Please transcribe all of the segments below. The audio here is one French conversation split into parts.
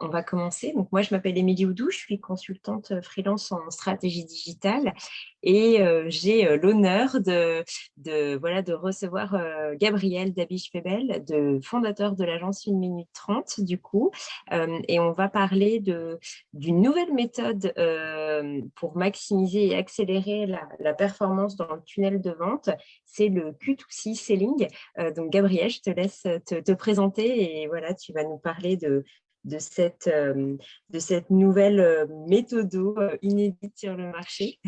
on va commencer. Donc moi, je m'appelle Émilie Oudou, je suis consultante freelance en stratégie digitale et j'ai l'honneur de recevoir Gabriel Dabiche-Febel, fondateur de l'agence 1 minute 30 du coup. Et on va parler d'une nouvelle méthode pour maximiser et accélérer la performance dans le tunnel de vente. C'est le Q2C Selling. Donc Gabriel, je te laisse te présenter et voilà, tu vas nous parler de cette nouvelle méthode inédite sur le marché.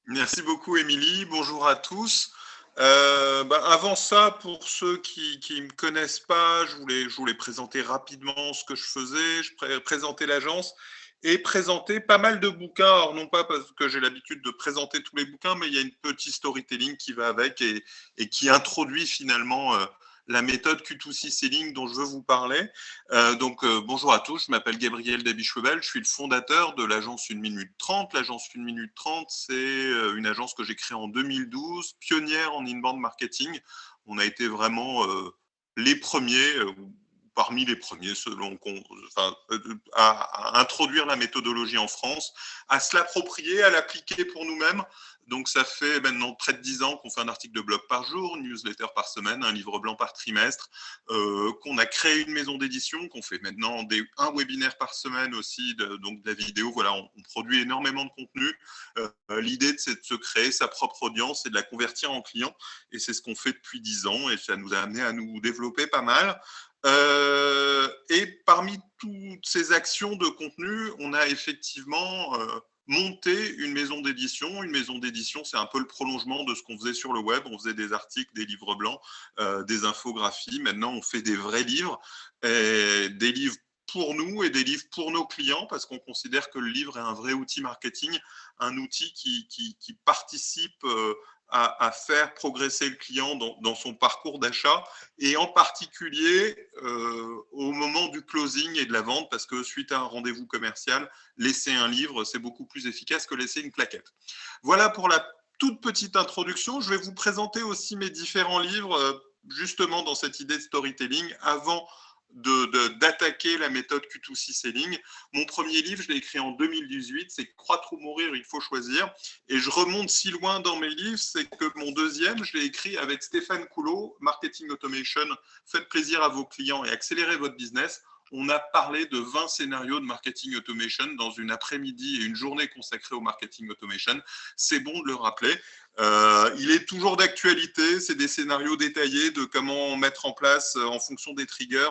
Merci beaucoup, Émilie. Bonjour à tous. Avant ça, pour ceux qui ne me connaissent pas, je voulais présenter rapidement ce que je faisais, présenter l'agence et présenter pas mal de bouquins. Alors, non pas parce que j'ai l'habitude de présenter tous les bouquins, mais il y a une petite storytelling qui va avec et qui introduit finalement la méthode Q2C Selling dont je veux vous parler. Bonjour à tous, je m'appelle Gabriel Dabiche-Febel, je suis le fondateur de l'agence 1 minute 30. L'agence 1 minute 30, c'est une agence que j'ai créée en 2012, pionnière en inbound marketing. On a été vraiment les premiers, parmi les premiers, à introduire la méthodologie en France, à se l'approprier, à l'appliquer pour nous-mêmes. Donc, ça fait maintenant près de 10 ans qu'on fait un article de blog par jour, une newsletter par semaine, un livre blanc par trimestre, qu'on a créé une maison d'édition, qu'on fait maintenant un webinaire par semaine aussi, donc de la vidéo. Voilà, on produit énormément de contenu. L'idée, c'est de se créer sa propre audience et de la convertir en client. Et c'est ce qu'on fait depuis 10 ans et ça nous a amené à nous développer pas mal. Et parmi toutes ces actions de contenu, on a effectivement monté une maison d'édition. Une maison d'édition, c'est un peu le prolongement de ce qu'on faisait sur le web. On faisait des articles, des livres blancs, des infographies. Maintenant, on fait des vrais livres, des livres pour nous et des livres pour nos clients, parce qu'on considère que le livre est un vrai outil marketing, un outil qui participe à faire progresser le client dans son parcours d'achat, et en particulier au moment du closing et de la vente, parce que suite à un rendez-vous commercial, laisser un livre, c'est beaucoup plus efficace que laisser une plaquette. Voilà pour la toute petite introduction. Je vais vous présenter aussi mes différents livres, justement dans cette idée de storytelling, avant d'attaquer la méthode Q2C Selling. Mon premier livre, je l'ai écrit en 2018, c'est Croître ou mourir, il faut choisir. Et je remonte si loin dans mes livres, c'est que mon deuxième, je l'ai écrit avec Stéphane Coulot, Marketing Automation, faites plaisir à vos clients et accélérez votre business. On a parlé de 20 scénarios de marketing automation dans une après-midi et une journée consacrée au marketing automation. C'est bon de le rappeler. Il est toujours d'actualité. C'est des scénarios détaillés de comment mettre en place, en fonction des triggers,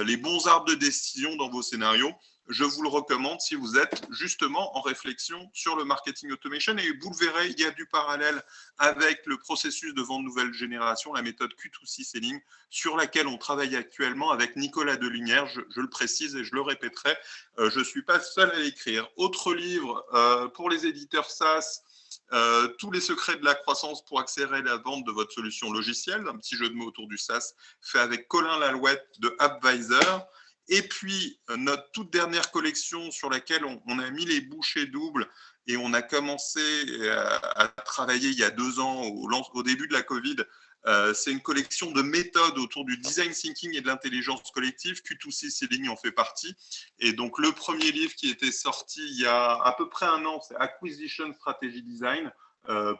les bons arbres de décision dans vos scénarios. Je vous le recommande si vous êtes justement en réflexion sur le marketing automation. Et vous le verrez, il y a du parallèle avec le processus de vente nouvelle génération, la méthode Q2C Selling, sur laquelle on travaille actuellement avec Nicolas Delunière. Je le précise et je le répéterai, je ne suis pas seul à l'écrire. Autre livre pour les éditeurs SaaS, tous les secrets de la croissance pour accélérer la vente de votre solution logicielle, un petit jeu de mots autour du SaaS fait avec Colin Lalouette de AppVisor. Et puis, notre toute dernière collection sur laquelle on a mis les bouchées doubles et on a commencé à travailler il y a 2 ans, au début de la Covid, c'est une collection de méthodes autour du design thinking et de l'intelligence collective. Q2C Selling en fait partie. Et donc, le premier livre qui était sorti il y a à peu près 1 an, c'est Acquisition Strategy Design,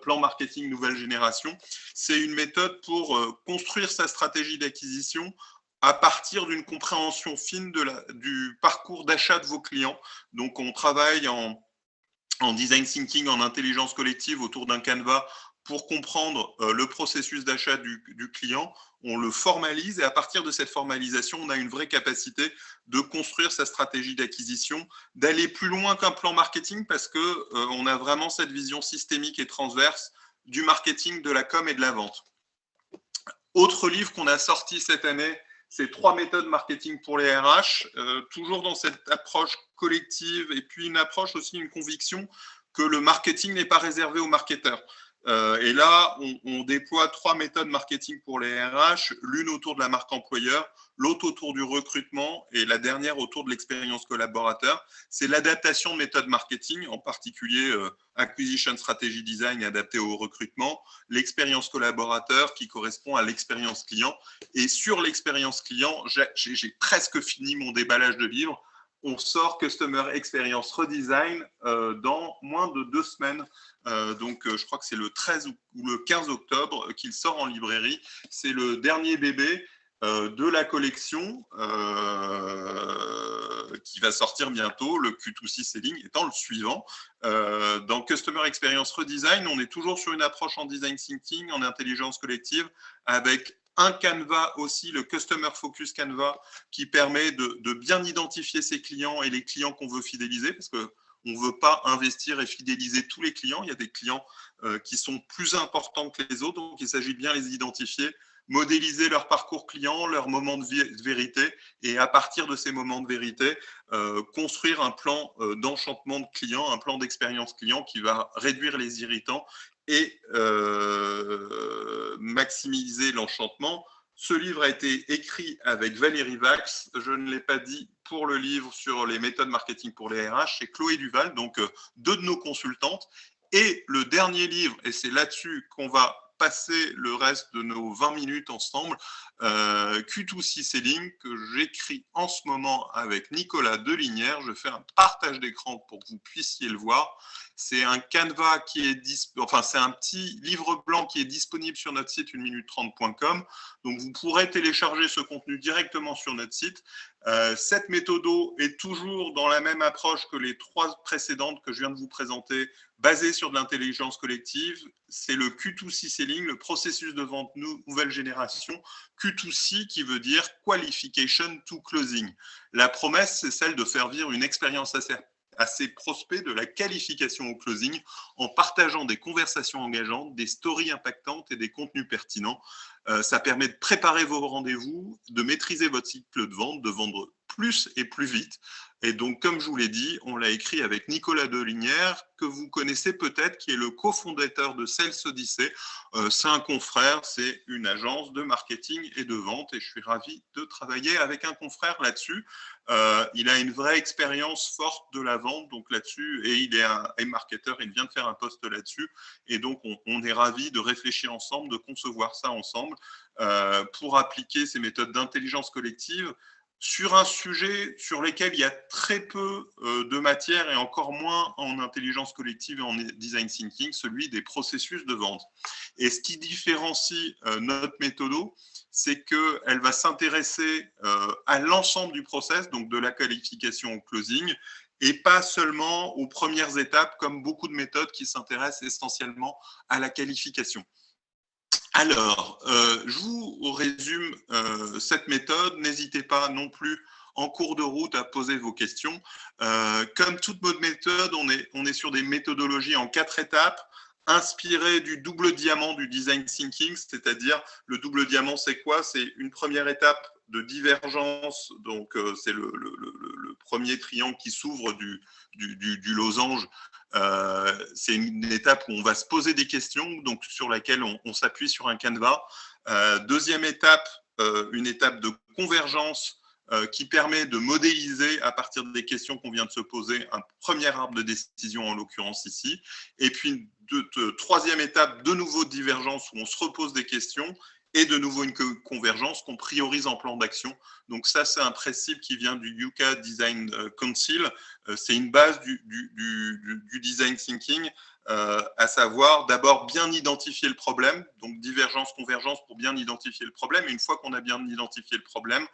plan marketing nouvelle génération. C'est une méthode pour construire sa stratégie d'acquisition à partir d'une compréhension fine du parcours d'achat de vos clients. Donc, on travaille en design thinking, en intelligence collective autour d'un canevas pour comprendre le processus d'achat du client. On le formalise et à partir de cette formalisation, on a une vraie capacité de construire sa stratégie d'acquisition, d'aller plus loin qu'un plan marketing parce qu'on a vraiment cette vision systémique et transverse du marketing, de la com et de la vente. Autre livre qu'on a sorti cette année, c'est 3 méthodes marketing pour les RH, toujours dans cette approche collective et puis une approche aussi, une conviction que le marketing n'est pas réservé aux marketeurs. Et là, on déploie 3 méthodes marketing pour les RH, l'une autour de la marque employeur, l'autre autour du recrutement et la dernière autour de l'expérience collaborateur. C'est l'adaptation de méthodes marketing, en particulier Acquisition Strategy Design adapté au recrutement, l'expérience collaborateur qui correspond à l'expérience client. Et sur l'expérience client, j'ai presque fini mon déballage de livres. On sort Customer Experience Redesign dans moins de 2 semaines. Donc, je crois que c'est le 13 ou le 15 octobre qu'il sort en librairie. C'est le dernier bébé de la collection qui va sortir bientôt, le Q2C Selling étant le suivant. Dans Customer Experience Redesign, on est toujours sur une approche en design thinking, en intelligence collective, avec un canevas aussi, le Customer Focus Canvas, qui permet de bien identifier ses clients et les clients qu'on veut fidéliser, parce que on ne veut pas investir et fidéliser tous les clients. Il y a des clients qui sont plus importants que les autres, donc il s'agit de bien les identifier, modéliser leur parcours client, leur moment de vérité, et à partir de ces moments de vérité, construire un plan d'enchantement de client, un plan d'expérience client qui va réduire les irritants et maximiser l'enchantement. Ce livre a été écrit avec Valérie Vax, je ne l'ai pas dit, pour le livre sur les méthodes marketing pour les RH, c'est Chloé Duval, donc 2 de nos consultantes. Et le dernier livre, et c'est là-dessus qu'on va passer le reste de nos 20 minutes ensemble, Q2C Selling, que j'écris en ce moment avec Nicolas Delinière. Je fais un partage d'écran pour que vous puissiez le voir. C'est un canevas qui est c'est un petit livre blanc qui est disponible sur notre site 1minute30.com. Donc, vous pourrez télécharger ce contenu directement sur notre site. Cette méthode est toujours dans la même approche que les 3 précédentes que je viens de vous présenter, basée sur de l'intelligence collective. C'est le Q2C Selling, le processus de vente nouvelle génération. Q2C qui veut dire Qualification to Closing. La promesse, c'est celle de faire vivre une expérience assez prospect de la qualification au closing en partageant des conversations engageantes, des stories impactantes et des contenus pertinents. Ça permet de préparer vos rendez-vous, de maîtriser votre cycle de vente, de vendre plus et plus vite. Et donc, comme je vous l'ai dit, on l'a écrit avec Nicolas Delinière, que vous connaissez peut-être, qui est le cofondateur de Sales Odyssey. C'est un confrère, c'est une agence de marketing et de vente, et je suis ravi de travailler avec un confrère là-dessus. Il a une vraie expérience forte de la vente, donc là-dessus, et il est un marketeur, il vient de faire un post là-dessus, et donc on est ravi de réfléchir ensemble, de concevoir ça ensemble pour appliquer ces méthodes d'intelligence collective sur un sujet sur lequel il y a très peu de matière et encore moins en intelligence collective et en design thinking, celui des processus de vente. Et ce qui différencie notre méthode, c'est qu'elle va s'intéresser à l'ensemble du process, donc de la qualification au closing, et pas seulement aux premières étapes, comme beaucoup de méthodes qui s'intéressent essentiellement à la qualification. Alors, je vous résume cette méthode. N'hésitez pas non plus en cours de route à poser vos questions. Comme toute bonne méthode, on est sur des méthodologies en 4 étapes, inspirées du double diamant du design thinking, c'est-à-dire le double diamant, c'est quoi? C'est une première étape de divergence, donc c'est le premier triangle qui s'ouvre du losange. C'est une étape où on va se poser des questions, donc sur laquelle on s'appuie sur un canevas. Deuxième étape, une étape de convergence qui permet de modéliser à partir des questions qu'on vient de se poser un premier arbre de décision, en l'occurrence ici. Et puis, troisième étape, de nouveau de divergence où on se repose des questions et de nouveau une convergence qu'on priorise en plan d'action. Donc ça, c'est un principe qui vient du Yucca Design Council. C'est une base du design thinking, à savoir d'abord bien identifier le problème, donc divergence, convergence pour bien identifier le problème. Et une fois qu'on a bien identifié le problème,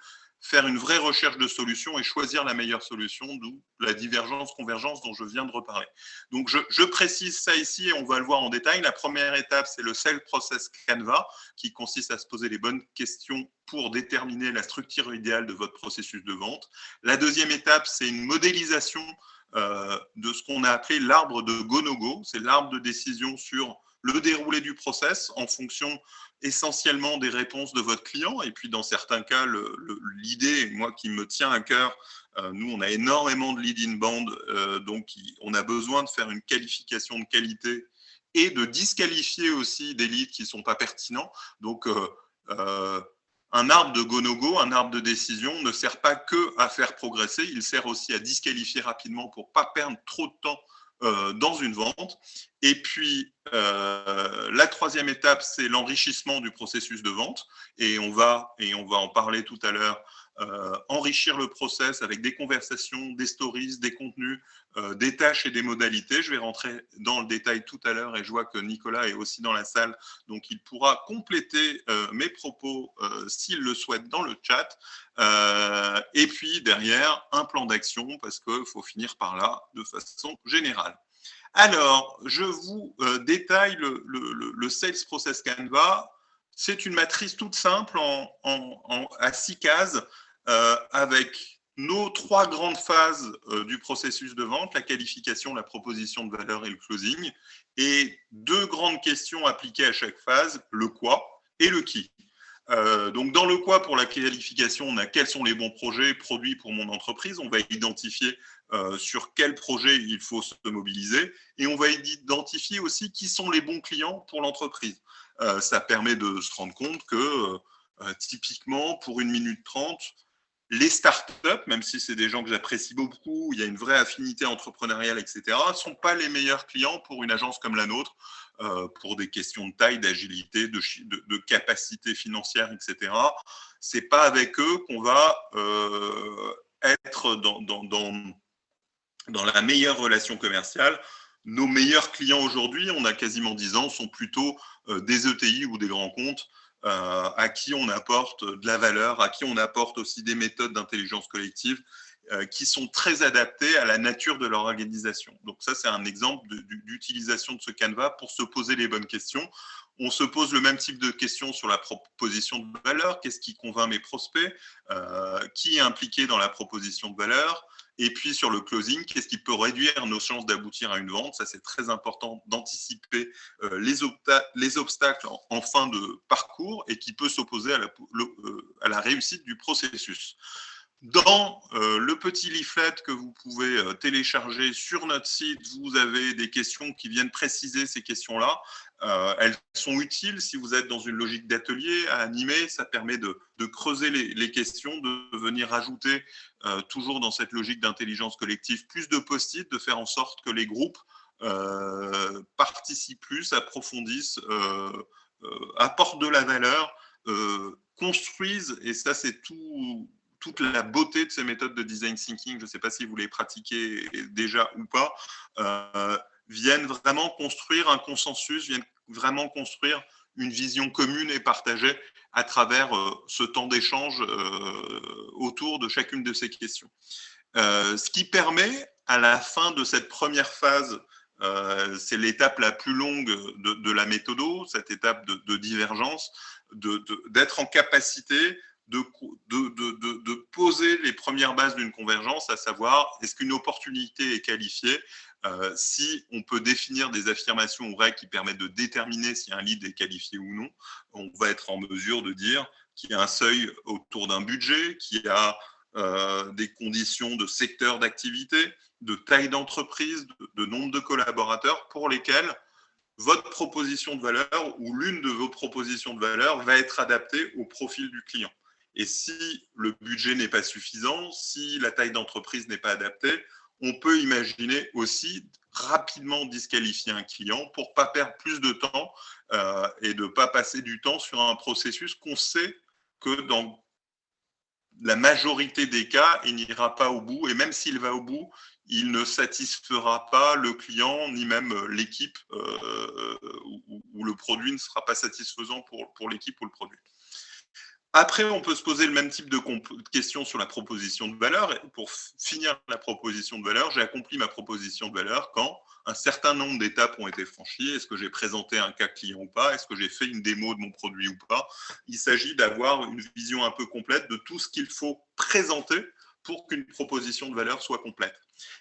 faire une vraie recherche de solutions et choisir la meilleure solution, d'où la divergence-convergence dont je viens de reparler. Donc, je précise ça ici et on va le voir en détail. La première étape, c'est le Sales Process Canvas, qui consiste à se poser les bonnes questions pour déterminer la structure idéale de votre processus de vente. La deuxième étape, c'est une modélisation de ce qu'on a appelé l'arbre de go-no-go. C'est l'arbre de décision sur le déroulé du process en fonction essentiellement des réponses de votre client. Et puis, dans certains cas, l'idée, moi, qui me tient à cœur, nous, on a énormément de lead inbound, donc on a besoin de faire une qualification de qualité et de disqualifier aussi des leads qui ne sont pas pertinents. Donc, un arbre de go-no-go, un arbre de décision ne sert pas que à faire progresser, il sert aussi à disqualifier rapidement pour ne pas perdre trop de temps dans une vente. Et puis, la troisième étape, c'est l'enrichissement du processus de vente. Et on va en parler tout à l'heure, enrichir le process avec des conversations, des stories, des contenus, des tâches et des modalités. Je vais rentrer dans le détail tout à l'heure et je vois que Nicolas est aussi dans la salle, donc il pourra compléter mes propos s'il le souhaite dans le chat. Et puis derrière, un plan d'action parce qu'il faut finir par là de façon générale. Alors, je vous détaille le Sales Process Canva. C'est une matrice toute simple à 6 cases avec nos 3 grandes phases du processus de vente, la qualification, la proposition de valeur et le closing, et 2 grandes questions appliquées à chaque phase, le quoi et le qui. Donc, dans le quoi, pour la qualification, on a quels sont les bons projets produits pour mon entreprise. On va identifier sur quel projet il faut se mobiliser et on va identifier aussi qui sont les bons clients pour l'entreprise. Ça permet de se rendre compte que typiquement, pour 1 minute 30, les startups, même si c'est des gens que j'apprécie beaucoup, il y a une vraie affinité entrepreneuriale, etc., ne sont pas les meilleurs clients pour une agence comme la nôtre, pour des questions de taille, d'agilité, de capacité financière, etc. Ce n'est pas avec eux qu'on va être dans la meilleure relation commerciale. Nos meilleurs clients aujourd'hui, on a quasiment 10 ans, sont plutôt des ETI ou des grands comptes à qui on apporte de la valeur, à qui on apporte aussi des méthodes d'intelligence collective qui sont très adaptées à la nature de leur organisation. Donc ça, c'est un exemple d'utilisation de ce Canva pour se poser les bonnes questions. On se pose le même type de questions sur la proposition de valeur. Qu'est-ce qui convainc mes prospects? Qui est impliqué dans la proposition de valeur? Et puis sur le closing, qu'est-ce qui peut réduire nos chances d'aboutir à une vente? Ça, c'est très important d'anticiper les obstacles en fin de parcours et qui peut s'opposer à la réussite du processus. Dans le petit leaflet que vous pouvez télécharger sur notre site, vous avez des questions qui viennent préciser ces questions-là. Elles sont utiles si vous êtes dans une logique d'atelier à animer. Ça permet de creuser les questions, de venir ajouter, toujours dans cette logique d'intelligence collective, plus de post-it, de faire en sorte que les groupes participent plus, approfondissent, apportent de la valeur, construisent, et ça c'est toute la beauté de ces méthodes de design thinking, je ne sais pas si vous les pratiquez déjà ou pas, viennent vraiment construire un consensus, viennent vraiment construire une vision commune et partagée à travers ce temps d'échange autour de chacune de ces questions. Ce qui permet, à la fin de cette première phase, c'est l'étape la plus longue de la méthodo, cette étape de divergence, d'être en capacité de poser les premières bases d'une convergence, à savoir, est-ce qu'une opportunité est qualifiée? Si on peut définir des affirmations ou règles qui permettent de déterminer si un lead est qualifié ou non, on va être en mesure de dire qu'il y a un seuil autour d'un budget, qu'il y a des conditions de secteur d'activité, de taille d'entreprise, de nombre de collaborateurs pour lesquels votre proposition de valeur ou l'une de vos propositions de valeur va être adaptée au profil du client. Et si le budget n'est pas suffisant, si la taille d'entreprise n'est pas adaptée, on peut imaginer aussi rapidement disqualifier un client pour ne pas perdre plus de temps et de ne pas passer du temps sur un processus qu'on sait que dans la majorité des cas, il n'ira pas au bout. Et même s'il va au bout, il ne satisfera pas le client ni même l'équipe ou le produit ne sera pas satisfaisant pour l'équipe ou le produit. Après, on peut se poser le même type de questions sur la proposition de valeur. Et pour finir la proposition de valeur, j'ai accompli ma proposition de valeur quand un certain nombre d'étapes ont été franchies. Est-ce que j'ai présenté un cas client ou pas? Est-ce que j'ai fait une démo de mon produit ou pas? Il s'agit d'avoir une vision un peu complète de tout ce qu'il faut présenter pour qu'une proposition de valeur soit complète.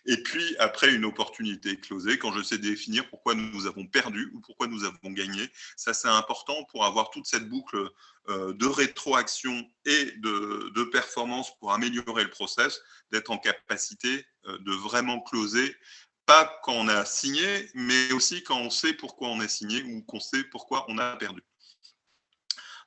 Et puis, après, une opportunité closée, quand je sais définir pourquoi nous avons perdu ou pourquoi nous avons gagné. Ça, c'est important pour avoir toute cette boucle de rétroaction et de performance pour améliorer le process, d'être en capacité de vraiment closer pas quand on a signé, mais aussi quand on sait pourquoi on a signé ou qu'on sait pourquoi on a perdu.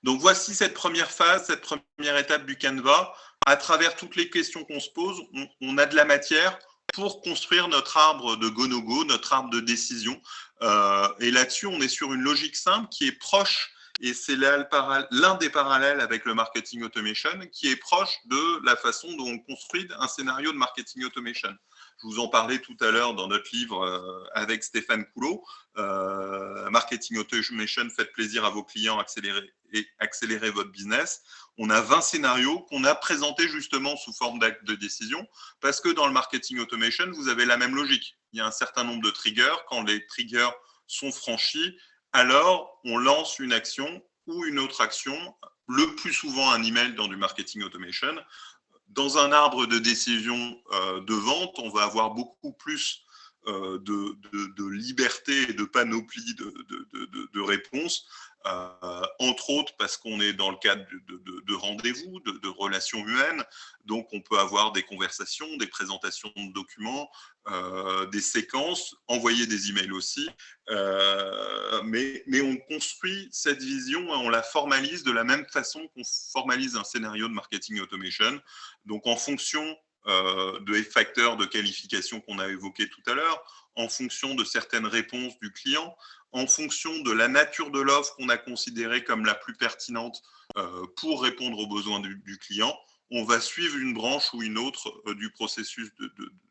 Donc voici cette première phase, cette première étape du Canva. À travers toutes les questions qu'on se pose, on a de la matière pour construire notre arbre de go-no-go, notre arbre de décision. Et là-dessus, on est sur une logique simple qui est proche, et c'est l'un des parallèles avec le marketing automation, qui est proche de la façon dont on construit un scénario de marketing automation. Je vous en parlais tout à l'heure dans notre livre avec Stéphane Coulot, Marketing Automation, faites plaisir à vos clients, accélérez votre business. On a 20 scénarios qu'on a présentés justement sous forme d'acte de décision, parce que dans le marketing automation, vous avez la même logique. Il y a un certain nombre de triggers. Quand les triggers sont franchis, alors on lance une action ou une autre action, le plus souvent un email dans du marketing automation. Dans un arbre de décision de vente, on va avoir beaucoup plus de liberté et de panoplie de réponses, entre autres parce qu'on est dans le cadre de rendez-vous, de relations humaines, donc on peut avoir des conversations, des présentations de documents, des séquences, envoyer des emails aussi, mais on construit cette vision et on la formalise de la même façon qu'on formalise un scénario de marketing automation. Donc en fonction des facteurs de qualification qu'on a évoqués tout à l'heure, en fonction de certaines réponses du client, en fonction de la nature de l'offre qu'on a considérée comme la plus pertinente pour répondre aux besoins du client, on va suivre une branche ou une autre du processus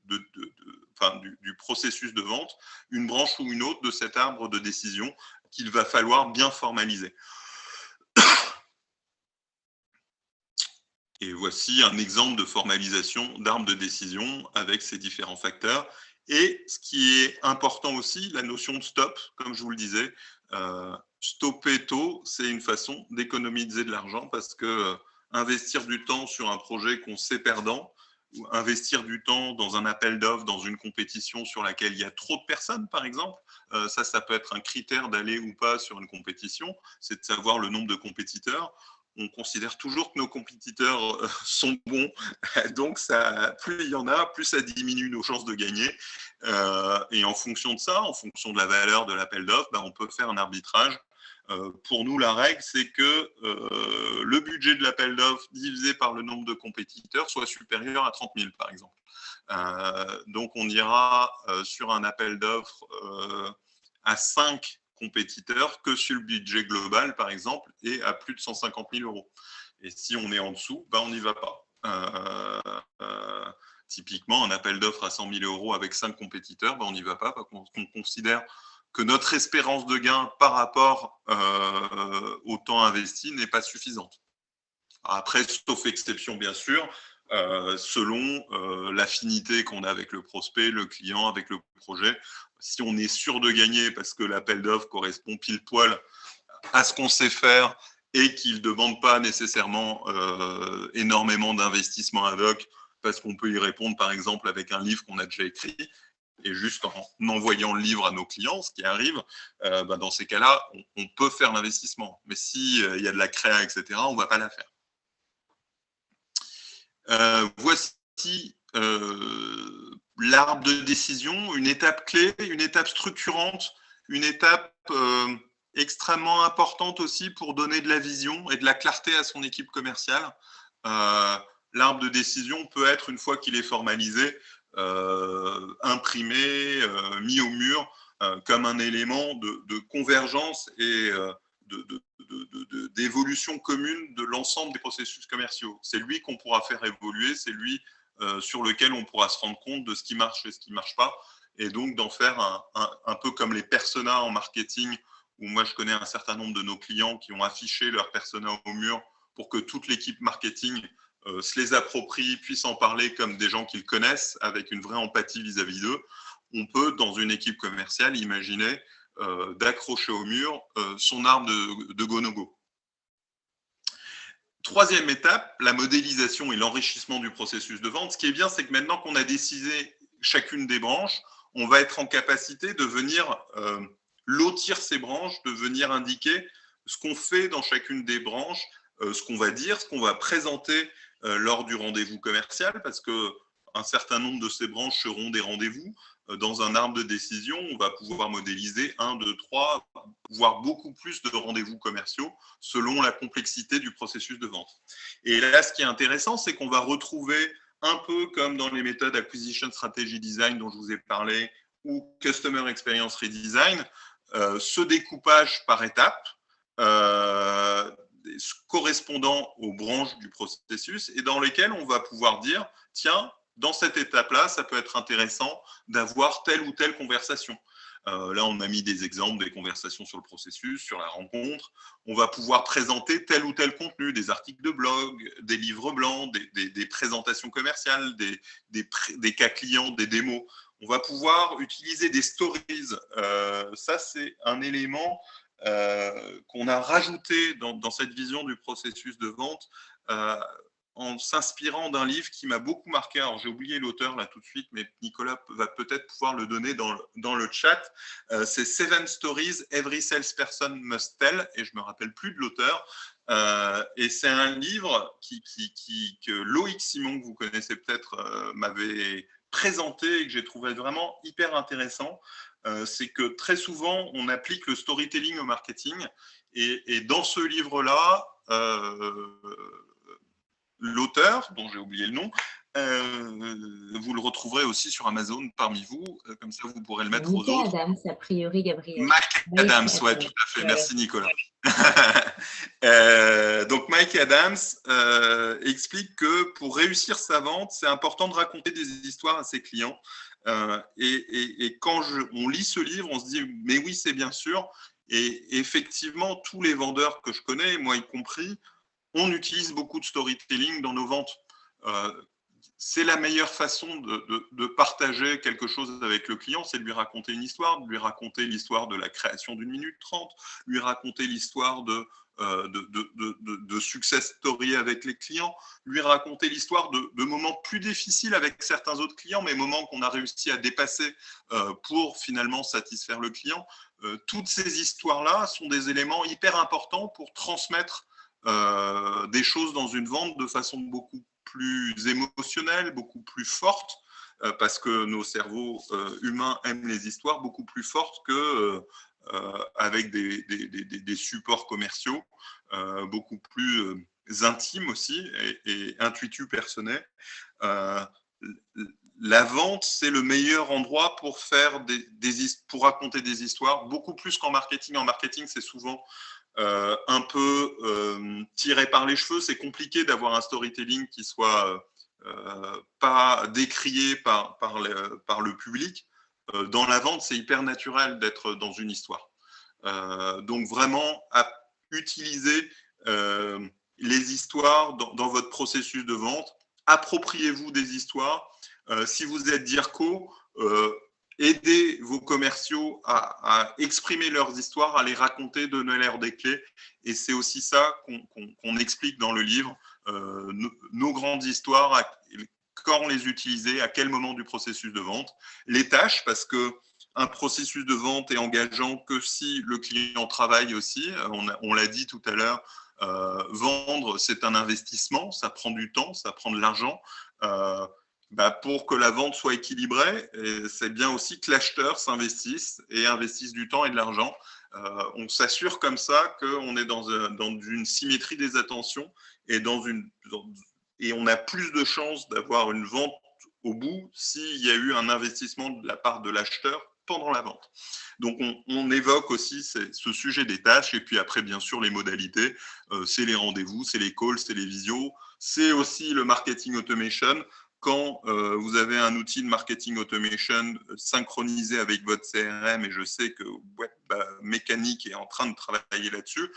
du processus de vente, une branche ou une autre de cet arbre de décision qu'il va falloir bien formaliser. Et voici un exemple de formalisation d'arbre de décision avec ces différents facteurs. Et ce qui est important aussi, la notion de stop, comme je vous le disais, stopper tôt, c'est une façon d'économiser de l'argent parce que investir du temps sur un projet qu'on sait perdant, ou investir du temps dans un appel d'offres, dans une compétition sur laquelle il y a trop de personnes, par exemple, ça peut être un critère d'aller ou pas sur une compétition, c'est de savoir le nombre de compétiteurs. On considère toujours que nos compétiteurs sont bons, donc plus il y en a, plus ça diminue nos chances de gagner. Et en fonction de ça, en fonction de la valeur de l'appel d'offres, on peut faire un arbitrage. Pour nous, la règle, c'est que le budget de l'appel d'offres divisé par le nombre de compétiteurs soit supérieur à 30 000, par exemple. Donc, on ira sur un appel d'offres à 5 compétiteurs que sur le budget global, par exemple, et à plus de 150 000 euros. Et si on est en dessous, on n'y va pas. Typiquement, un appel d'offres à 100 000 euros avec 5 compétiteurs, on n'y va pas, parce qu'on considère que notre espérance de gain par rapport au temps investi n'est pas suffisante. Après, sauf exception, bien sûr, selon l'affinité qu'on a avec le prospect, le client, avec le projet. Si on est sûr de gagner parce que l'appel d'offres correspond pile poil à ce qu'on sait faire et qu'il ne demande pas nécessairement énormément d'investissement ad hoc parce qu'on peut y répondre, par exemple, avec un livre qu'on a déjà écrit, et juste en envoyant le livre à nos clients, ce qui arrive, dans ces cas-là, on peut faire l'investissement. Mais s'il y a de la créa, etc., on ne va pas la faire. Voici l'arbre de décision, une étape clé, une étape structurante, une étape extrêmement importante aussi pour donner de la vision et de la clarté à son équipe commerciale. L'arbre de décision peut être, une fois qu'il est formalisé, imprimé, mis au mur comme un élément de convergence et d'évolution commune de l'ensemble des processus commerciaux. C'est lui qu'on pourra faire évoluer, c'est lui sur lequel on pourra se rendre compte de ce qui marche et ce qui ne marche pas, et donc d'en faire un peu comme les personas en marketing, où moi je connais un certain nombre de nos clients qui ont affiché leurs personas au mur pour que toute l'équipe marketing se les approprie, puisse en parler comme des gens qu'ils connaissent, avec une vraie empathie vis-à-vis d'eux. On peut, dans une équipe commerciale, imaginer d'accrocher au mur son arbre de go-no-go. Troisième étape, la modélisation et l'enrichissement du processus de vente. Ce qui est bien, c'est que maintenant qu'on a décidé chacune des branches, on va être en capacité de venir lotir ces branches, de venir indiquer ce qu'on fait dans chacune des branches, ce qu'on va dire, ce qu'on va présenter lors du rendez-vous commercial, parce qu'un certain nombre de ces branches seront des rendez-vous. dans un arbre de décision, on va pouvoir modéliser 1, 2, 3, voire beaucoup plus de rendez-vous commerciaux selon la complexité du processus de vente. Et là, ce qui est intéressant, c'est qu'on va retrouver un peu comme dans les méthodes Acquisition Strategy Design dont je vous ai parlé ou Customer Experience Redesign, ce découpage par étapes correspondant aux branches du processus et dans lesquelles on va pouvoir dire, tiens, dans cette étape-là, ça peut être intéressant d'avoir telle ou telle conversation. Là, on a mis des exemples des conversations sur le processus, sur la rencontre. On va pouvoir présenter tel ou tel contenu, des articles de blog, des livres blancs, des présentations commerciales, des cas clients, des démos. On va pouvoir utiliser des stories. Ça, c'est un élément qu'on a rajouté dans cette vision du processus de vente en s'inspirant d'un livre qui m'a beaucoup marqué. Alors, j'ai oublié l'auteur là tout de suite, mais Nicolas va peut-être pouvoir le donner dans le chat. C'est Seven Stories Every Salesperson Must Tell, et je ne me rappelle plus de l'auteur. Et c'est un livre que Loïc Simon, que vous connaissez peut-être, m'avait présenté et que j'ai trouvé vraiment hyper intéressant. C'est que très souvent, on applique le storytelling au marketing. Et dans ce livre-là, l'auteur, dont j'ai oublié le nom, vous le retrouverez aussi sur Amazon parmi vous, comme ça vous pourrez le mettre aux autres. Mike Adams, a priori, Gabriel. Mike Adams, ouais, tout à fait. Ouais. Merci Nicolas. Donc Mike Adams explique que pour réussir sa vente, c'est important de raconter des histoires à ses clients. Et quand on lit ce livre, on se dit, mais oui, c'est bien sûr. Et effectivement, tous les vendeurs que je connais, moi y compris, on utilise beaucoup de storytelling dans nos ventes. C'est la meilleure façon de partager quelque chose avec le client, c'est de lui raconter une histoire, de lui raconter l'histoire de la création d'une minute 30, lui raconter l'histoire de success story avec les clients, lui raconter l'histoire de moments plus difficiles avec certains autres clients, mais moments qu'on a réussi à dépasser pour finalement satisfaire le client. Toutes ces histoires-là sont des éléments hyper importants pour transmettre des choses dans une vente de façon beaucoup plus émotionnelle, beaucoup plus forte, parce que nos cerveaux humains aiment les histoires beaucoup plus fortes que avec des supports commerciaux beaucoup plus intimes aussi et intuitus personnels. La vente, c'est le meilleur endroit pour faire pour raconter des histoires, beaucoup plus qu'en marketing. En marketing, c'est souvent un peu tiré par les cheveux. C'est compliqué d'avoir un storytelling qui soit pas décrié par le public. Dans la vente, c'est hyper naturel d'être dans une histoire. Donc vraiment, à utiliser les histoires dans votre processus de vente. Appropriez-vous des histoires. Si vous êtes DIRCO, aidez vos commerciaux à exprimer leurs histoires, à les raconter, donner-leur des clés. Et c'est aussi ça qu'on explique dans le livre. Nos grandes histoires, quand on les utilisait, à quel moment du processus de vente. Les tâches, parce que un processus de vente est engageant que si le client travaille aussi. On l'a dit tout à l'heure, vendre, c'est un investissement, ça prend du temps, ça prend de l'argent. Pour que la vente soit équilibrée, c'est bien aussi que l'acheteur s'investisse et investisse du temps et de l'argent. On s'assure comme ça qu'on est dans une symétrie des attentions et et on a plus de chances d'avoir une vente au bout s'il y a eu un investissement de la part de l'acheteur pendant la vente. Donc, on évoque aussi ce sujet des tâches et puis après, bien sûr, les modalités. C'est les rendez-vous, c'est les calls, c'est les visios. C'est aussi le marketing automation. Quand vous avez un outil de marketing automation synchronisé avec votre CRM, et je sais que Mécanique est en train de travailler là-dessus,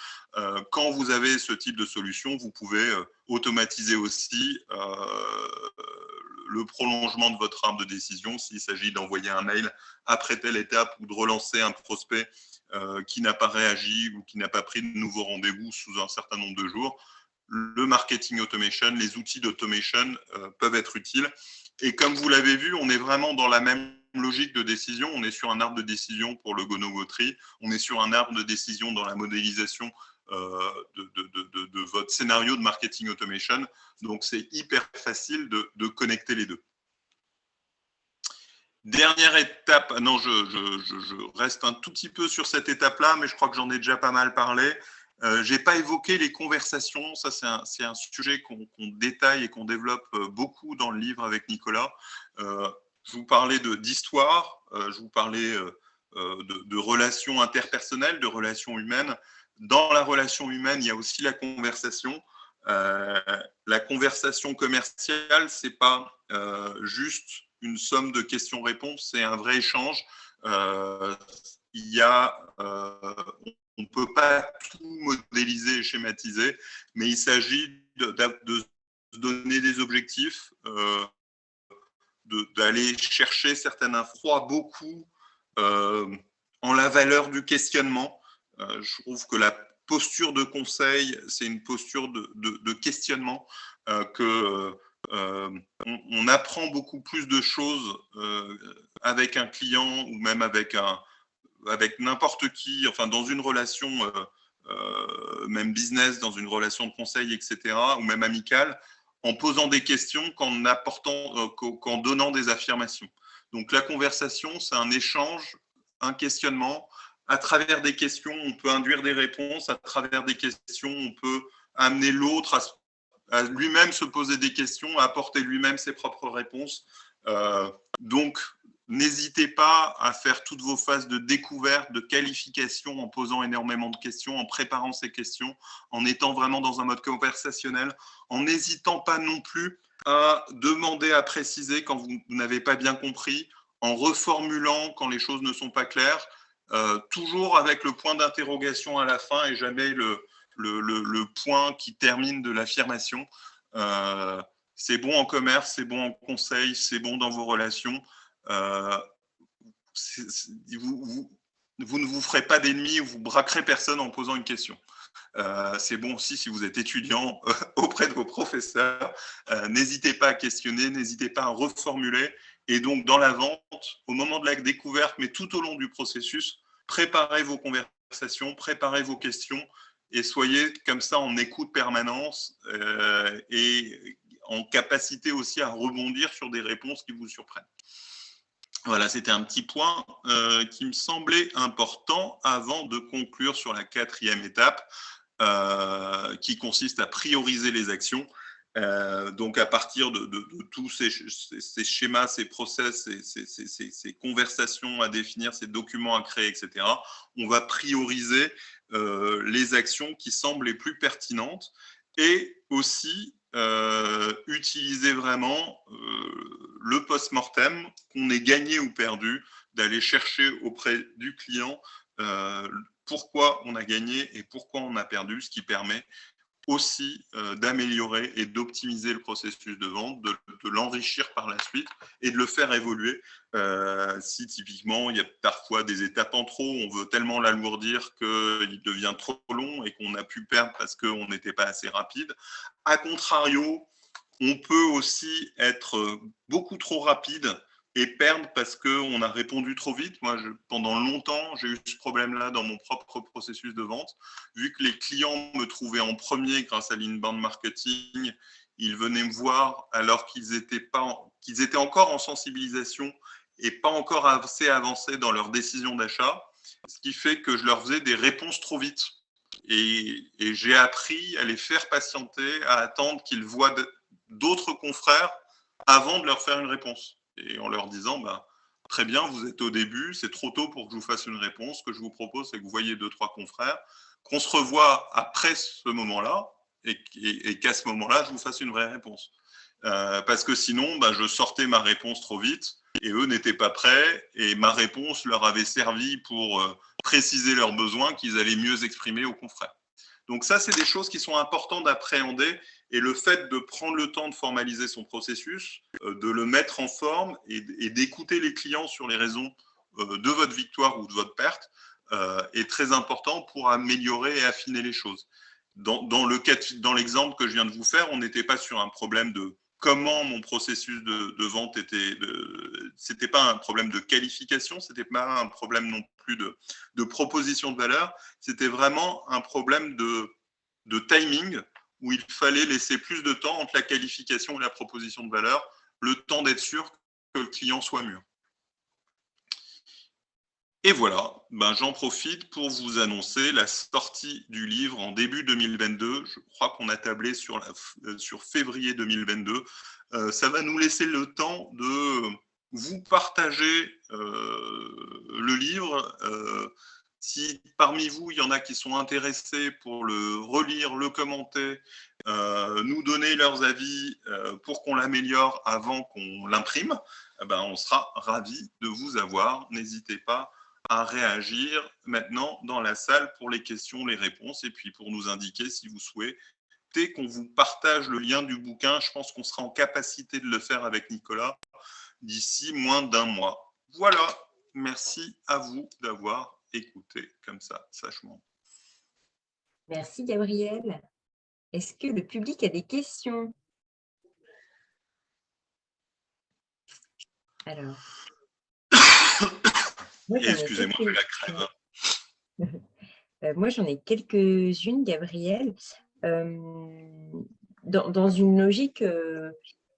quand vous avez ce type de solution, vous pouvez automatiser aussi le prolongement de votre arbre de décision s'il s'agit d'envoyer un mail après telle étape ou de relancer un prospect qui n'a pas réagi ou qui n'a pas pris de nouveau rendez-vous sous un certain nombre de jours. Le marketing automation, les outils d'automation peuvent être utiles. Et comme vous l'avez vu, on est vraiment dans la même logique de décision. On est sur un arbre de décision pour le go-no-go tree. On est sur un arbre de décision dans la modélisation de votre scénario de marketing automation. Donc, c'est hyper facile de connecter les deux. Dernière étape, non, je reste un tout petit peu sur cette étape-là, mais je crois que j'en ai déjà pas mal parlé. Je n'ai pas évoqué les conversations, ça c'est un sujet qu'on détaille et qu'on développe beaucoup dans le livre avec Nicolas. Je vous parlais d'histoire, je vous parlais de relations interpersonnelles, de relations humaines. Dans la relation humaine, il y a aussi la conversation. La conversation commerciale, c'est pas juste une somme de questions-réponses, c'est un vrai échange. Il y a, on ne peut pas tout modéliser et schématiser, mais il s'agit de se donner des objectifs, d'aller chercher certaines infos, beaucoup en la valeur du questionnement. Je trouve que la posture de conseil, c'est une posture de questionnement, on apprend beaucoup plus de choses avec un client ou même avec n'importe qui, enfin dans une relation, même business, dans une relation de conseil, etc., ou même amicale, en posant des questions qu'en donnant des affirmations. Donc la conversation, c'est un échange, un questionnement. À travers des questions, on peut induire des réponses. À travers des questions, on peut amener l'autre à lui-même se poser des questions, à apporter lui-même ses propres réponses. Donc, n'hésitez pas à faire toutes vos phases de découverte, de qualification en posant énormément de questions, en préparant ces questions, en étant vraiment dans un mode conversationnel, en n'hésitant pas non plus à demander à préciser quand vous n'avez pas bien compris, en reformulant quand les choses ne sont pas claires, toujours avec le point d'interrogation à la fin et jamais le point qui termine de l'affirmation. C'est bon en commerce, c'est bon en conseil, c'est bon dans vos relations. Vous ne vous ferez pas d'ennemis, vous braquerez personne en posant une question. C'est bon aussi si vous êtes étudiant auprès de vos professeurs. N'hésitez pas à questionner, n'hésitez pas à reformuler. Et donc, dans la vente, au moment de la découverte, mais tout au long du processus, préparez vos conversations, préparez vos questions et soyez comme ça en écoute permanence et en capacité aussi à rebondir sur des réponses qui vous surprennent. Voilà, c'était un petit point qui me semblait important avant de conclure sur la quatrième étape, qui consiste à prioriser les actions. Donc, à partir de tous ces schémas, ces process, ces conversations à définir, ces documents à créer, etc., on va prioriser les actions qui semblent les plus pertinentes et aussi utiliser vraiment le post-mortem, qu'on ait gagné ou perdu, d'aller chercher auprès du client pourquoi on a gagné et pourquoi on a perdu, ce qui permet aussi d'améliorer et d'optimiser le processus de vente, de l'enrichir par la suite et de le faire évoluer. Si typiquement, il y a parfois des étapes en trop, on veut tellement l'alourdir qu'il devient trop long et qu'on a pu perdre parce qu'on n'était pas assez rapide. A contrario, on peut aussi être beaucoup trop rapide et perdre parce qu'on a répondu trop vite. Moi, pendant longtemps, j'ai eu ce problème-là dans mon propre processus de vente. Vu que les clients me trouvaient en premier grâce à l'inbound marketing, ils venaient me voir alors qu'ils étaient encore en sensibilisation et pas encore assez avancés dans leur décision d'achat, ce qui fait que je leur faisais des réponses trop vite. Et j'ai appris à les faire patienter, à attendre qu'ils voient d'autres confrères avant de leur faire une réponse. Et en leur disant, bah, très bien, vous êtes au début, c'est trop tôt pour que je vous fasse une réponse. Ce que je vous propose, c'est que vous voyez 2-3 confrères, qu'on se revoie après ce moment-là et qu'à ce moment-là, je vous fasse une vraie réponse. Parce que sinon, bah, je sortais ma réponse trop vite et eux n'étaient pas prêts et ma réponse leur avait servi pour préciser leurs besoins qu'ils allaient mieux exprimer aux confrères. Donc ça, c'est des choses qui sont importantes d'appréhender et le fait de prendre le temps de formaliser son processus, de le mettre en forme et d'écouter les clients sur les raisons de votre victoire ou de votre perte est très important pour améliorer et affiner les choses. Dans l'exemple que je viens de vous faire, on n'était pas sur un problème de comment mon processus de vente était. C'était pas un problème de qualification, c'était pas un problème non plus de proposition de valeur, c'était vraiment un problème de timing où il fallait laisser plus de temps entre la qualification et la proposition de valeur, le temps d'être sûr que le client soit mûr. Et voilà, j'en profite pour vous annoncer la sortie du livre en début 2022. Je crois qu'on a tablé sur février 2022. Ça va nous laisser le temps de vous partager le livre. Si parmi vous, il y en a qui sont intéressés pour le relire, le commenter, nous donner leurs avis pour qu'on l'améliore avant qu'on l'imprime, on sera ravis de vous avoir. N'hésitez pas à réagir maintenant dans la salle pour les questions, les réponses, et puis pour nous indiquer si vous souhaitez qu'on vous partage le lien du bouquin. Je pense qu'on sera en capacité de le faire avec Nicolas d'ici moins d'un mois. Voilà, merci à vous d'avoir écouté comme ça, sagement. Merci Gabriel. Est-ce que le public a des questions? Alors, excusez-moi, j'ai la crève. Moi, j'en ai quelques-unes, Gabriel. Dans une logique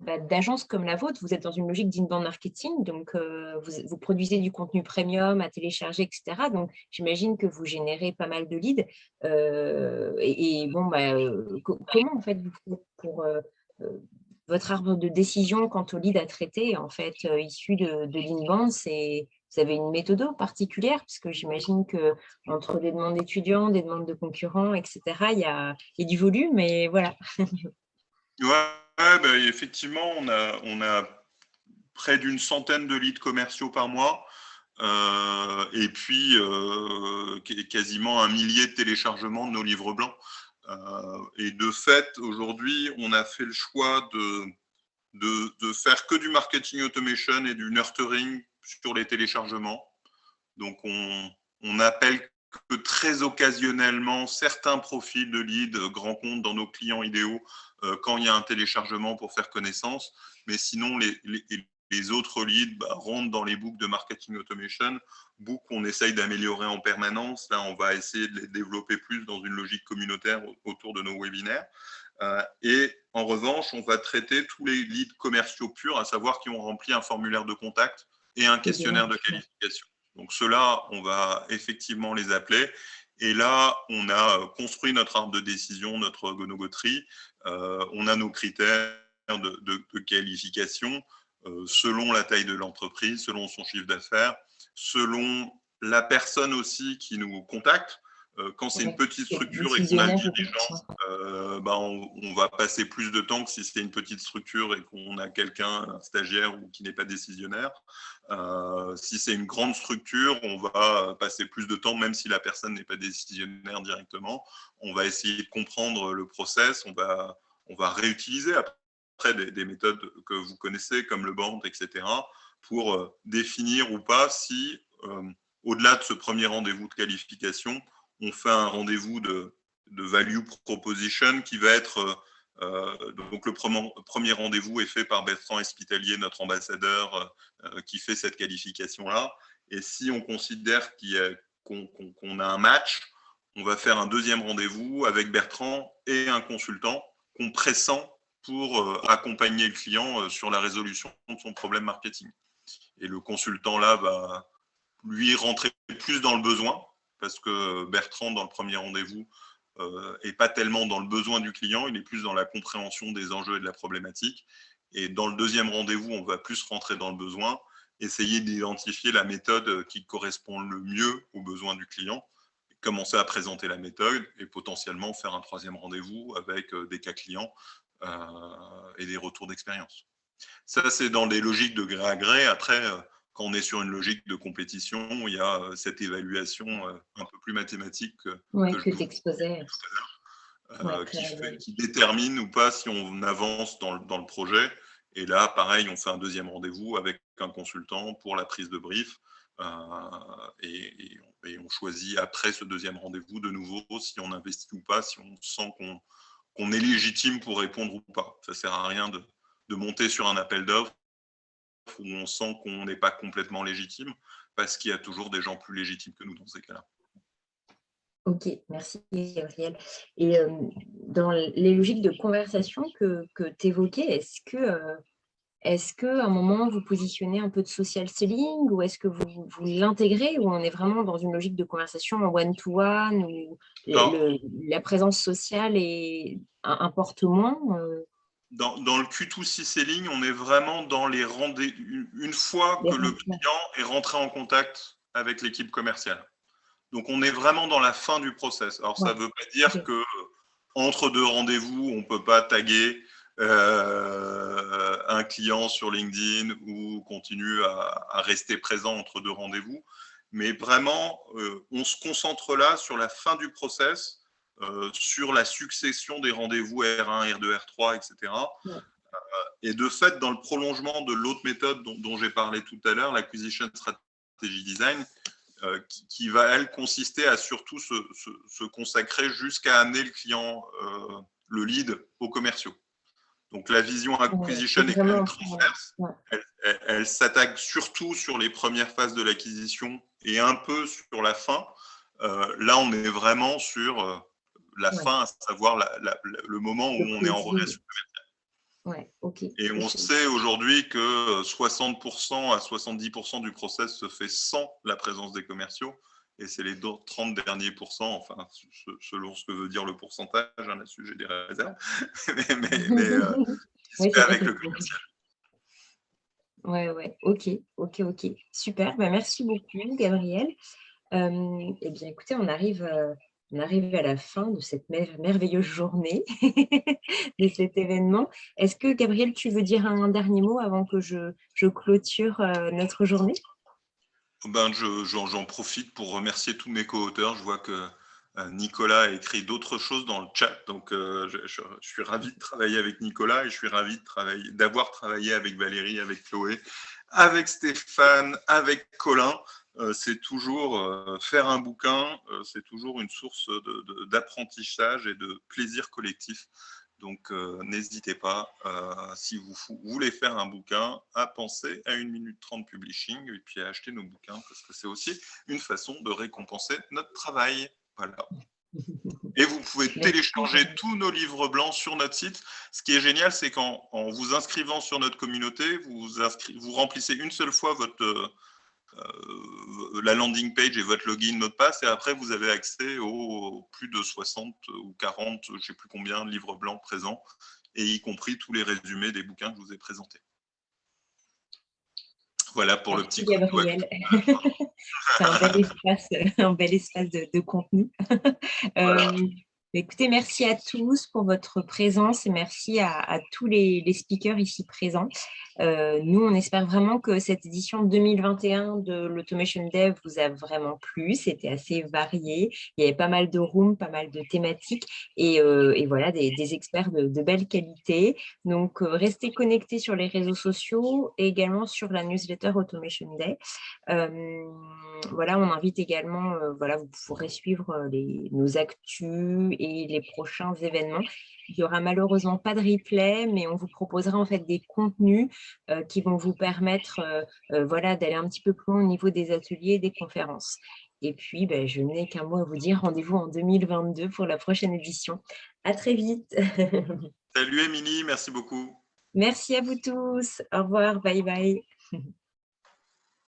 d'agence comme la vôtre, vous êtes dans une logique d'inbound marketing, donc vous produisez du contenu premium à télécharger, etc. Donc, j'imagine que vous générez pas mal de leads. Comment en fait vous faites pour votre arbre de décision quant aux leads à traiter, en fait, issus de l'inbound? Vous avez une méthode particulière, puisque j'imagine que entre des demandes d'étudiants, des demandes de concurrents, etc., il y a du volume, mais voilà. Ouais, effectivement, on a près d'une centaine de leads commerciaux par mois, et puis quasiment 1 millier de téléchargements de nos livres blancs. Et de fait, aujourd'hui, on a fait le choix de faire que du marketing automation et du nurturing sur les téléchargements. Donc, on appelle que très occasionnellement certains profils de leads grands comptes dans nos clients idéaux quand il y a un téléchargement pour faire connaissance. Mais sinon, les autres leads rentrent dans les boucles de marketing automation, boucles qu'on essaye d'améliorer en permanence. Là, on va essayer de les développer plus dans une logique communautaire autour de nos webinaires. Et en revanche, on va traiter tous les leads commerciaux purs, à savoir qui ont rempli un formulaire de contact et un questionnaire de qualification. Donc ceux-là, on va effectivement les appeler. Et là, on a construit notre arbre de décision, notre gonogoterie. On a nos critères de qualification selon la taille de l'entreprise, selon son chiffre d'affaires, selon la personne aussi qui nous contacte. Quand c'est une petite structure et qu'on a le dirigeant, on va passer plus de temps que si c'est une petite structure et qu'on a quelqu'un, un stagiaire ou qui n'est pas décisionnaire. Si c'est une grande structure, on va passer plus de temps, même si la personne n'est pas décisionnaire directement. On va essayer de comprendre le process, on va réutiliser après des méthodes que vous connaissez, comme le BANT, etc., pour définir ou pas si, au-delà de ce premier rendez-vous de qualification, on fait un rendez-vous de value proposition qui va être donc le premier rendez-vous est fait par Bertrand Espitalier, notre ambassadeur qui fait cette qualification-là. Et si on considère qu'on a un match, on va faire un deuxième rendez-vous avec Bertrand et un consultant qu'on pressent pour accompagner le client sur la résolution de son problème marketing. Et le consultant là va lui rentrer plus dans le besoin, parce que Bertrand, dans le premier rendez-vous, n'est pas tellement dans le besoin du client, il est plus dans la compréhension des enjeux et de la problématique. Et dans le deuxième rendez-vous, on va plus rentrer dans le besoin, essayer d'identifier la méthode qui correspond le mieux aux besoins du client, commencer à présenter la méthode et potentiellement faire un troisième rendez-vous avec des cas clients et des retours d'expérience. Ça, c'est dans des logiques de gré à gré. Après, quand on est sur une logique de compétition, il y a cette évaluation un peu plus mathématique que tu t'exposais. Qui détermine ou pas si on avance dans le projet. Et là, pareil, on fait un deuxième rendez-vous avec un consultant pour la prise de brief. Et on choisit après ce deuxième rendez-vous de nouveau si on investit ou pas, si on sent qu'on est légitime pour répondre ou pas. Ça ne sert à rien de monter sur un appel d'offres où on sent qu'on n'est pas complètement légitime, parce qu'il y a toujours des gens plus légitimes que nous dans ces cas-là. Ok, merci Gabriel. Et dans les logiques de conversation que tu évoquais, est-ce que Est-ce qu'à un moment, vous positionnez un peu de social selling ou est-ce que vous l'intégrez ou on est vraiment dans une logique de conversation en one-to-one où Dans, la présence sociale importe moins dans le Q2C selling, on est vraiment dans les rendez-vous une fois les que le rencontres. client est rentré en contact avec l'équipe commerciale. Donc, on est vraiment dans la fin du process. Alors, ça Ouais. ne veut pas dire Ok. que entre deux rendez-vous, on ne peut pas taguer un client sur LinkedIn ou continuer à rester présent entre deux rendez-vous. Mais vraiment, on se concentre là sur la fin du process, sur la succession des rendez-vous R1, R2, R3, etc. Ouais. Et de fait, dans le prolongement de l'autre méthode dont j'ai parlé tout à l'heure, l'acquisition strategy design, qui va, elle, consister à surtout se consacrer jusqu'à amener le client, le lead, aux commerciaux. Donc la vision Ouais. acquisition C'est est quand même vraiment. transverse. Ouais. Elle s'attaque surtout sur les premières phases de l'acquisition et un peu sur la fin. Là, on est vraiment sur la Ouais. fin, à savoir le moment où Le on est en closing. relation. Ouais. Ok. Et on Ok. sait aujourd'hui que 60% à 70% du process se fait sans la présence des commerciaux. Et c'est les 30 derniers pourcents, enfin, selon ce que veut dire le pourcentage, hein, là-dessus j'ai des réserves, qui se Oui, fait c'est vrai avec que le commercial. ouais, ouais. Ok. Ok. Ok. Super. Bah, merci beaucoup, Gabriel. Eh bien, écoutez, on arrive à la fin de cette merveilleuse journée, de cet événement. Est-ce que, Gabriel, tu veux dire un dernier mot avant que je clôture notre journée? Ben, j'en profite pour remercier tous mes co-auteurs. Je vois que Nicolas a écrit d'autres choses dans le chat, donc je suis ravi de travailler avec Nicolas et je suis ravi d'avoir travaillé avec Valérie, avec Chloé, avec Stéphane, avec Colin. C'est toujours faire un bouquin, c'est toujours une source d'apprentissage et de plaisir collectif. Donc, n'hésitez pas, si vous voulez faire un bouquin, à penser à 1 minute 30 publishing et puis à acheter nos bouquins parce que c'est aussi une façon de récompenser notre travail. Voilà. Et vous pouvez Merci, télécharger Gabriel. tous nos livres blancs sur notre site. Ce qui est génial, c'est qu'en vous inscrivant sur notre communauté, vous remplissez une seule fois la landing page et votre login, mot de passe, et après vous avez accès aux plus de 60 ou 40, je ne sais plus combien, de livres blancs présents, et y compris tous les résumés des bouquins que je vous ai présentés. Voilà pour le Merci, petit call to Gabriel. action. C'est un bel espace de contenu. Voilà. Écoutez, merci à tous pour votre présence et merci à tous les speakers ici présents. Nous, on espère vraiment que cette édition 2021 de l'Automation Dev vous a vraiment plu. C'était assez varié. Il y avait pas mal de rooms, pas mal de thématiques et voilà, des experts de belle qualité. Donc, restez connectés sur les réseaux sociaux et également sur la newsletter Automation Day. Voilà, on invite également, voilà, vous pourrez suivre nos actus et les prochains événements. Il n'y aura malheureusement pas de replay, mais on vous proposera en fait des contenus qui vont vous permettre voilà, d'aller un petit peu plus loin au niveau des ateliers et des conférences. Et puis, ben, je n'ai qu'un mot à vous dire, rendez-vous en 2022 pour la prochaine édition. À très vite. Salut Émilie, merci beaucoup. Merci à vous tous. Au revoir, bye bye.